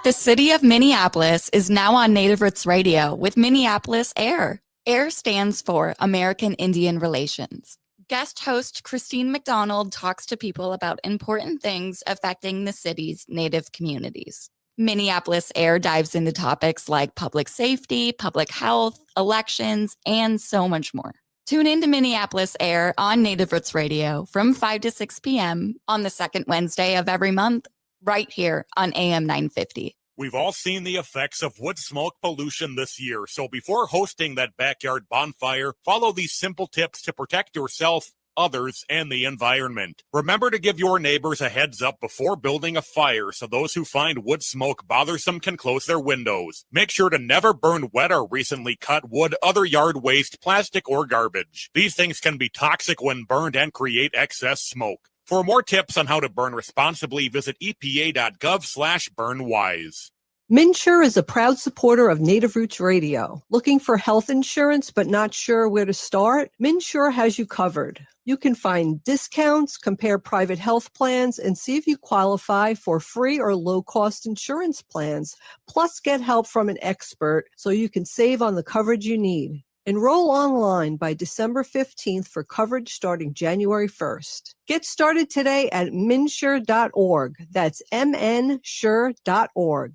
The city of Minneapolis is now on Native Roots Radio with Minneapolis AIR. AIR stands for American Indian Relations. Guest host Christine McDonald talks to people about important things affecting the city's Native communities. Minneapolis AIR dives into topics like public safety, public health, elections, and so much more. Tune in to Minneapolis AIR on Native Roots Radio from 5 to 6 p.m. on the second Wednesday of every month, right here on AM 950. We've all seen the effects of wood smoke pollution this year, so before hosting that backyard bonfire, follow these simple tips to protect yourself others, and the environment. Remember to give your neighbors a heads up before building a fire so those who find wood smoke bothersome can close their windows. Make sure to never burn wet or recently cut wood, other yard waste, plastic, or garbage. These things can be toxic when burned and create excess smoke. For more tips on how to burn responsibly, visit epa.gov/burnwise. MNsure is a proud supporter of Native Roots Radio. Looking for health insurance but not sure where to start? MNsure has you covered. You can find discounts, compare private health plans, and see if you qualify for free or low-cost insurance plans. Plus, get help from an expert so you can save on the coverage you need. Enroll online by December 15th for coverage starting January 1st. Get started today at mnsure.org. That's mnsure.org.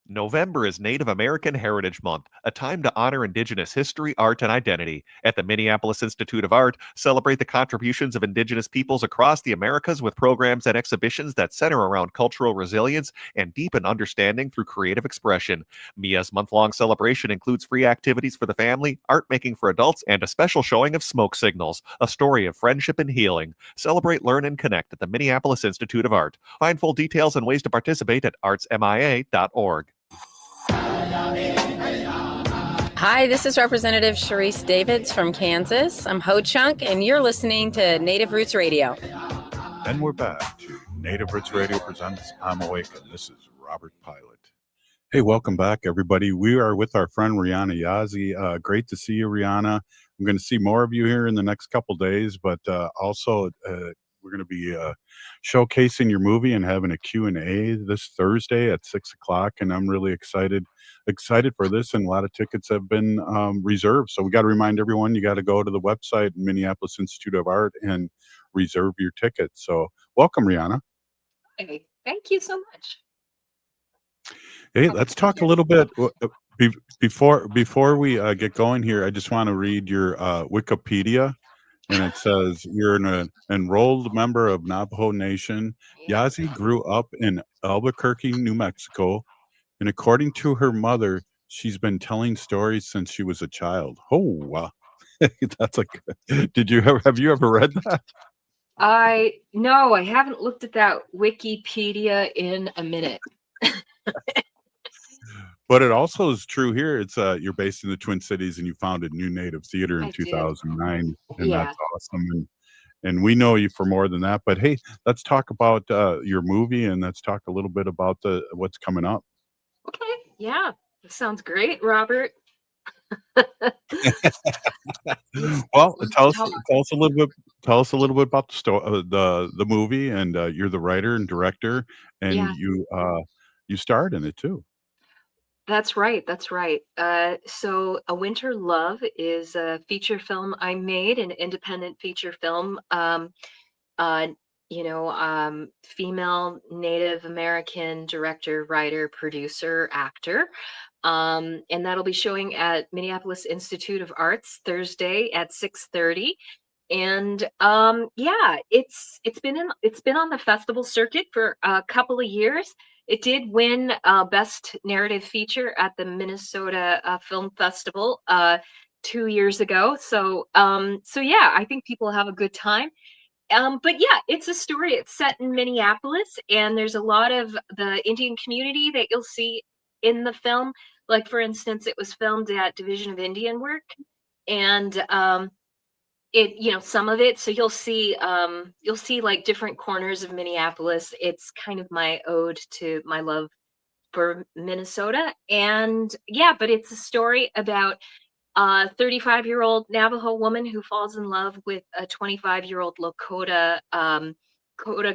November is Native American Heritage Month, a time to honor Indigenous history, art, and identity. At the Minneapolis Institute of Art, celebrate the contributions of Indigenous peoples across the Americas with programs and exhibitions that center around cultural resilience and deepen understanding through creative expression. MIA's month-long celebration includes free activities for the family, art making for adults, and a special showing of Smoke Signals, a story of friendship and healing. Celebrate, learn, and connect at the Minneapolis Institute of Art. Find full details and ways to participate at artsmia.org. Hi, this is Representative Sharice Davids from Kansas. I'm Ho Chunk, and you're listening to Native Roots Radio. And we're back to Native Roots Radio presents I'm Awake, and this is Robert Pilot. Hey, welcome back, everybody. We are with our friend Rhiana Yazzie. Great to see you, Rhiana. I'm going to see more of you here in the next couple days, but also we're going to be showcasing your movie and having a Q&A this Thursday at 6 o'clock, and I'm really excited for this, and a lot of tickets have been reserved. So we got to remind everyone, you got to go to the website, Minneapolis Institute of Art, and reserve your tickets. So welcome, Rhiana. Hey, thank you so much. Hey, let's talk a little bit before we get going here. I just want to read your Wikipedia. And it says, you're an enrolled member of Navajo Nation. Yazzie grew up in Albuquerque, New Mexico. And according to her mother, she's been telling stories since she was a child. Oh, wow. That's have you ever read that? No, I haven't looked at that Wikipedia in a minute. But it also is true here. It's you're based in the Twin Cities, and you founded New Native Theater in 2009, and Yeah. that's awesome. And we know you for more than that. But hey, let's talk about your movie, and let's talk a little bit about what's coming up. Okay, yeah, that sounds great, Robert. Well, tell us a little bit. Tell us a little bit about the movie, and you're the writer and director, and Yeah. you starred in it too. That's right. That's right. So A Winter Love is a feature film I made, an independent feature film. Female Native American director, writer, producer, actor. And that'll be showing at Minneapolis Institute of Arts Thursday at 6:30. And it's been on the festival circuit for a couple of years. It did win Best Narrative Feature at the Minnesota Film Festival 2 years ago. So yeah, I think people have a good time. But yeah, it's a story. It's set in Minneapolis, and there's a lot of the Indian community that you'll see in the film. Like, for instance, it was filmed at Division of Indian Work, and some of it. So you'll see like different corners of Minneapolis. It's kind of my ode to my love for Minnesota. And yeah, but it's a story about a 35-year-old Navajo woman who falls in love with a 25-year-old Lakota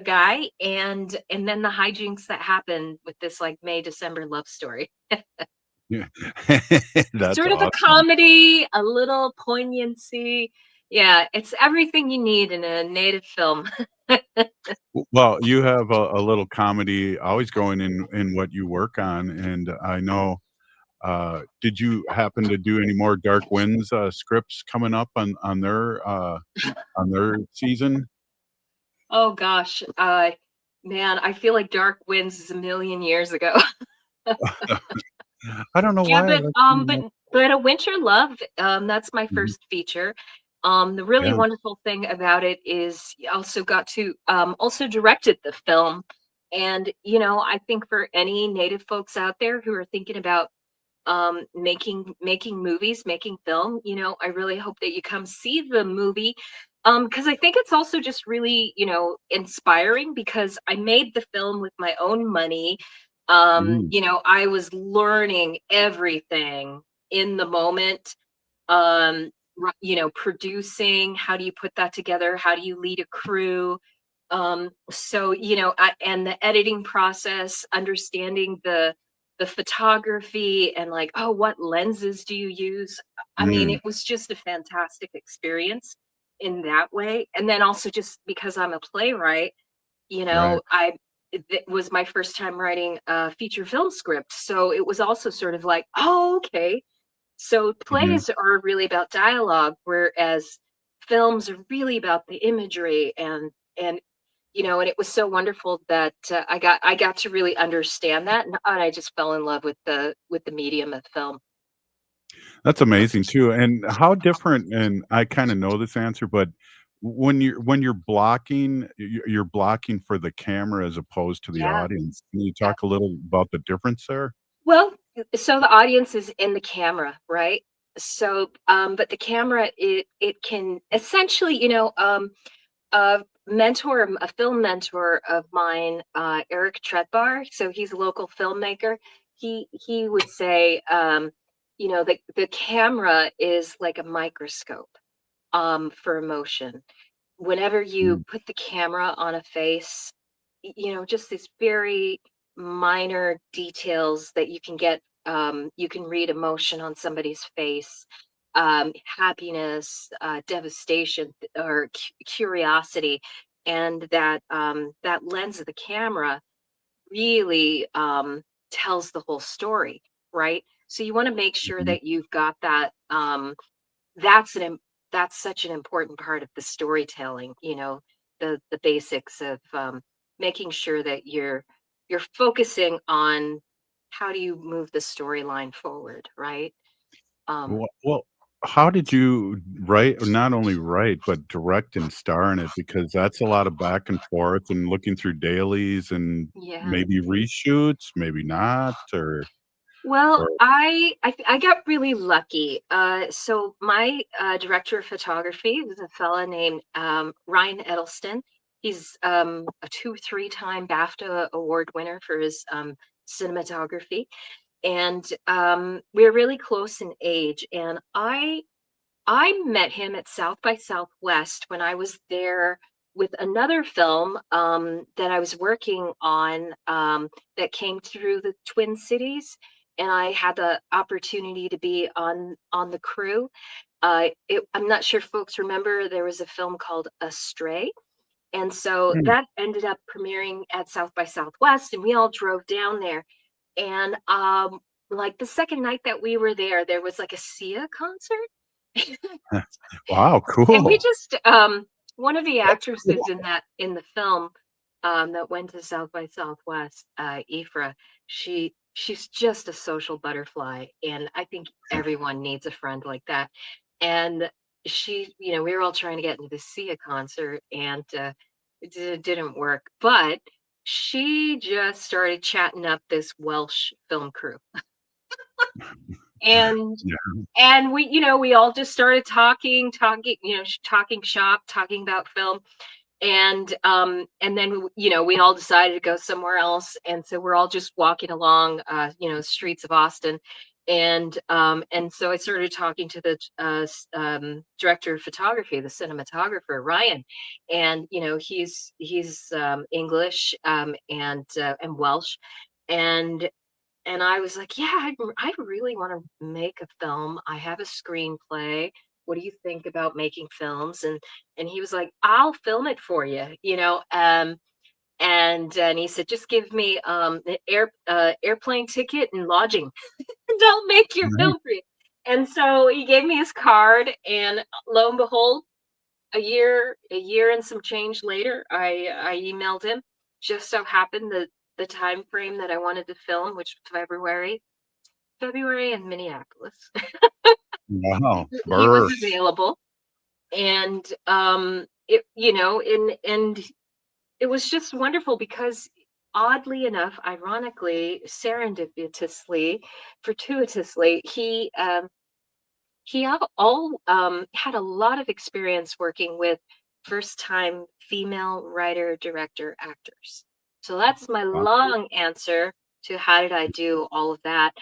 guy, and then the hijinks that happen with this like May-December love story. Yeah. That's Sort of a awesome. comedy, a little poignancy. Yeah, it's everything you need in a Native film. Well, you have a little comedy always going in what you work on, and I know. Did you happen to do any more Dark Winds scripts coming up on their season? Oh gosh, man, I feel like Dark Winds is a million years ago. I don't know Yeah, why. but A Winter Love, that's my first feature. The really Yeah. wonderful thing about it is you also got to also directed the film. And, I think for any Native folks out there who are thinking about making movies, making film, I really hope that you come see the movie. Because I think it's also just really, inspiring because I made the film with my own money. Mm. I was learning everything in the moment. Producing, how do you put that together? How do you lead a crew? So, and the editing process, understanding the photography and like, oh, what lenses do you use? I mean, Mm. it was just a fantastic experience in that way. And then also just because I'm a playwright, Right. it was my first time writing a feature film script. So it was also sort of like, oh, okay. So Mhm. plays are really about dialogue, whereas films are really about the imagery and and it was so wonderful that I got to really understand that, and I just fell in love with the medium of film. That's amazing too. And how different, and I kind of know this answer, but when you're blocking, you're blocking for the camera as opposed to the Yeah. audience. Can you talk a little about the difference there? Well, so the audience is in the camera, right? So, but the camera, it can essentially, a a film mentor of mine, Eric Tretbar. So he's a local filmmaker. He would say, the camera is like a microscope, for emotion. Whenever you Mm. put the camera on a face, just these very minor details that you can get, you can read emotion on somebody's face, happiness, devastation, or curiosity, and that lens of the camera really tells the whole story, right? So you want to make sure Mhm. that you've got that. That's that's such an important part of the storytelling. The basics of making sure that you're focusing on how do you move the storyline forward, right? Um, Well, how did you write, or not only write, but direct and star in it? Because that's a lot of back and forth and looking through dailies and yeah. maybe reshoots, maybe not, Well, or I got really lucky. So my director of photography was a fella named Ryan Edelston. He's a 2 3 time BAFTA award winner for his cinematography, and we're really close in age. And I met him at South by Southwest when I was there with another film that I was working on, that came through the Twin Cities, and I had the opportunity to be on the crew. I'm not sure if folks remember there was a film called Astray, and so Mm. that ended up premiering at South by Southwest, and we all drove down there. And like the second night that we were there, there was like a Sia concert. Wow, And we cool. just one of the actresses in the film, that went to South by Southwest, Ifra, she's just a social butterfly, and I think everyone needs a friend like that. And we were all trying to get into the Sia concert, and didn't work, but she just started chatting up this Welsh film crew. and Yeah. and we all just started talking, talking shop, talking about film. And then we all decided to go somewhere else, and so we're all just walking along streets of Austin. And so I started talking to the director of photography, the cinematographer, Ryan. And he's English, and Welsh. And I was like, yeah, I really want to make a film. I have a screenplay. What do you think about making films? And he was like, I'll film it for you, and he said, just give me the airplane ticket and lodging, and I'll make your Right. film for you. And so he gave me his card, and lo and behold, a year and some change later, I emailed him. Just so happened that the time frame that I wanted to film, which was February in Minneapolis. Wow, He was burst. available. And and it was just wonderful because oddly enough, ironically, serendipitously, fortuitously, he had a lot of experience working with first time female writer, director, actors. So that's my long answer to how did I do all of that.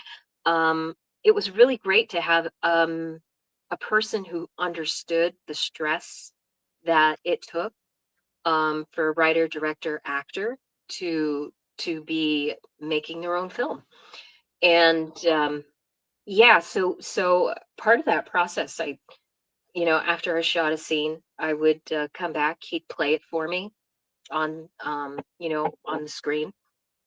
It was really great to have a person who understood the stress that it took for a writer, director, actor to be making their own film. And so part of that process, after I shot a scene, I would come back, he'd play it for me on on the screen.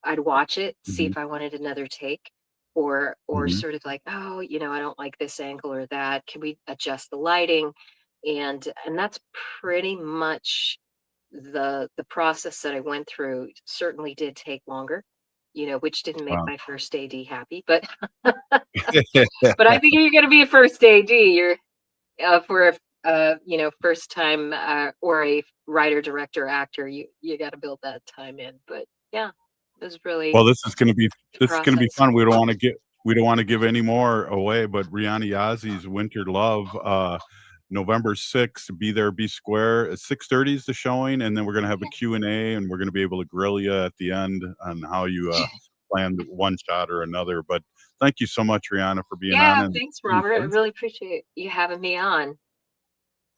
I'd watch it, see if I wanted another take, or sort of like, oh, I don't like this angle or that. Can we adjust the lighting? And that's pretty much the process that I went through. Certainly did take longer, which didn't make my first AD happy, but but I think you're going to be a first AD. You're for a first time or a writer, director, actor. You got to build that time in. But yeah, it was really well. This is going to be process. fun. We don't want to give any more away, but Rhiana Yazzie's Winter Love, November 6th, be there, be square. At 6:30 is the showing, and then we're going to have a Q&A, and we're going to be able to grill you at the end on how you planned one shot or another. But thank you so much, Rhiana, for being on. Yeah, thanks, Robert. I really appreciate you having me on.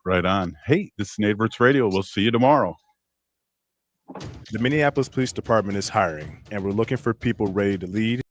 Right on. Hey, this is Native Roots Radio. We'll see you tomorrow. The Minneapolis Police Department is hiring, and we're looking for people ready to lead